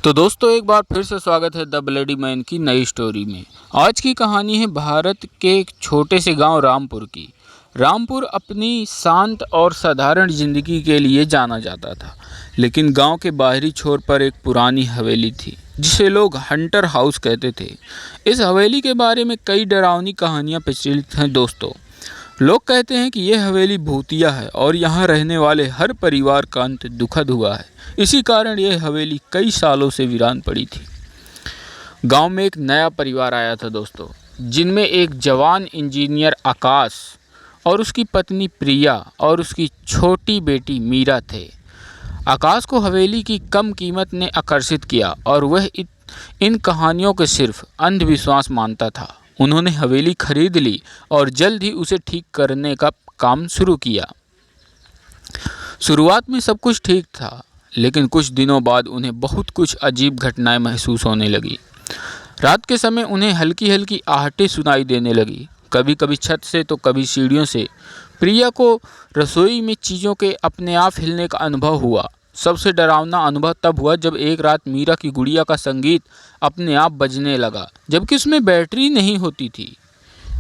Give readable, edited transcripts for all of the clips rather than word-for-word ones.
तो दोस्तों एक बार फिर से स्वागत है द ब्लडी मैन की नई स्टोरी में। आज की कहानी है भारत के एक छोटे से गांव रामपुर की। रामपुर अपनी शांत और साधारण जिंदगी के लिए जाना जाता था, लेकिन गांव के बाहरी छोर पर एक पुरानी हवेली थी जिसे लोग हंटर हाउस कहते थे। इस हवेली के बारे में कई डरावनी कहानियां प्रचलित हैं दोस्तों। लोग कहते हैं कि यह हवेली भूतिया है और यहाँ रहने वाले हर परिवार का अंत दुखद हुआ है। इसी कारण यह हवेली कई सालों से वीरान पड़ी थी। गांव में एक नया परिवार आया था दोस्तों, जिनमें एक जवान इंजीनियर आकाश और उसकी पत्नी प्रिया और उसकी छोटी बेटी मीरा थे। आकाश को हवेली की कम कीमत ने आकर्षित किया और वह इन कहानियों को सिर्फ अंधविश्वास मानता था। उन्होंने हवेली खरीद ली और जल्द ही उसे ठीक करने का काम शुरू किया। शुरुआत में सब कुछ ठीक था, लेकिन कुछ दिनों बाद उन्हें बहुत कुछ अजीब घटनाएं महसूस होने लगी। रात के समय उन्हें हल्की हल्की आहटें सुनाई देने लगी, कभी कभी छत से तो कभी सीढ़ियों से। प्रिया को रसोई में चीज़ों के अपने आप हिलने का अनुभव हुआ। सबसे डरावना अनुभव तब हुआ जब एक रात मीरा की गुड़िया का संगीत अपने आप बजने लगा, जबकि उसमें बैटरी नहीं होती थी।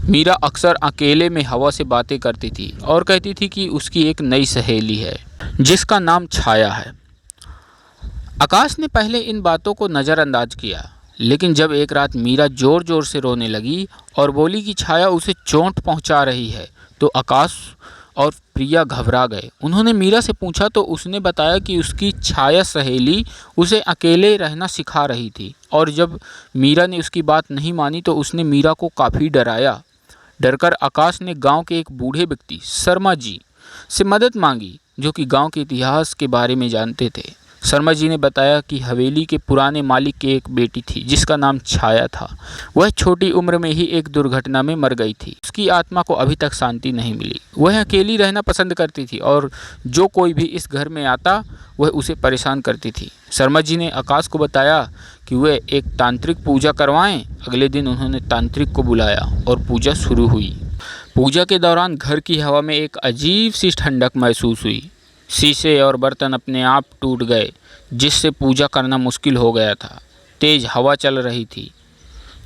मीरा अक्सर अकेले में हवा से बातें करती थी और कहती थी कि उसकी एक नई सहेली है जिसका नाम छाया है। आकाश ने पहले इन बातों को नज़रअंदाज किया, लेकिन जब एक रात मीरा ज़ोर ज़ोर से रोने लगी और बोली कि छाया उसे चोट पहुंचा रही है, तो आकाश और प्रिया घबरा गए। उन्होंने मीरा से पूछा तो उसने बताया कि उसकी छाया सहेली उसे अकेले रहना सिखा रही थी, और जब मीरा ने उसकी बात नहीं मानी तो उसने मीरा को काफ़ी डराया। डरकर आकाश ने गांव के एक बूढ़े व्यक्ति शर्मा जी से मदद मांगी, जो कि गांव के इतिहास के बारे में जानते थे। शर्मा जी ने बताया कि हवेली के पुराने मालिक की एक बेटी थी जिसका नाम छाया था। वह छोटी उम्र में ही एक दुर्घटना में मर गई थी। उसकी आत्मा को अभी तक शांति नहीं मिली। वह अकेली रहना पसंद करती थी और जो कोई भी इस घर में आता वह उसे परेशान करती थी। शर्मा जी ने आकाश को बताया कि वह एक तांत्रिक पूजा करवाएं। अगले दिन उन्होंने तांत्रिक को बुलाया और पूजा शुरू हुई। पूजा के दौरान घर की हवा में एक अजीब सी ठंडक महसूस हुई। शीशे और बर्तन अपने आप टूट गए, जिससे पूजा करना मुश्किल हो गया था। तेज हवा चल रही थी,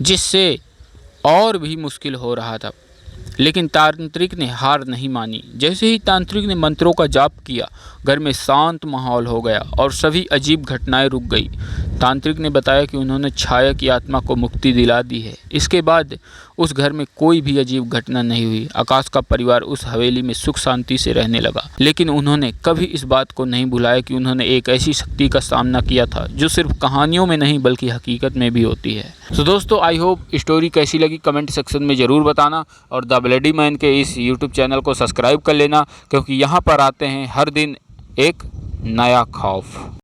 जिससे और भी मुश्किल हो रहा था, लेकिन तांत्रिक ने हार नहीं मानी। जैसे ही तांत्रिक ने मंत्रों का जाप किया, घर में शांत माहौल हो गया और सभी अजीब घटनाएं रुक गई। तांत्रिक ने बताया कि उन्होंने छाया की आत्मा को मुक्ति दिला दी है। इसके बाद उस घर में कोई भी अजीब घटना नहीं हुई। आकाश का परिवार उस हवेली में सुख शांति से रहने लगा, लेकिन उन्होंने कभी इस बात को नहीं भुलाया कि उन्होंने एक ऐसी शक्ति का सामना किया था जो सिर्फ कहानियों में नहीं बल्कि हकीकत में भी होती है। तो दोस्तों, आई होप स्टोरी कैसी लगी कमेंट सेक्शन में ज़रूर बताना, और द ब्लडी मैन के इस यूट्यूब चैनल को सब्सक्राइब कर लेना, क्योंकि यहाँ पर आते हैं हर दिन एक नया खौफ।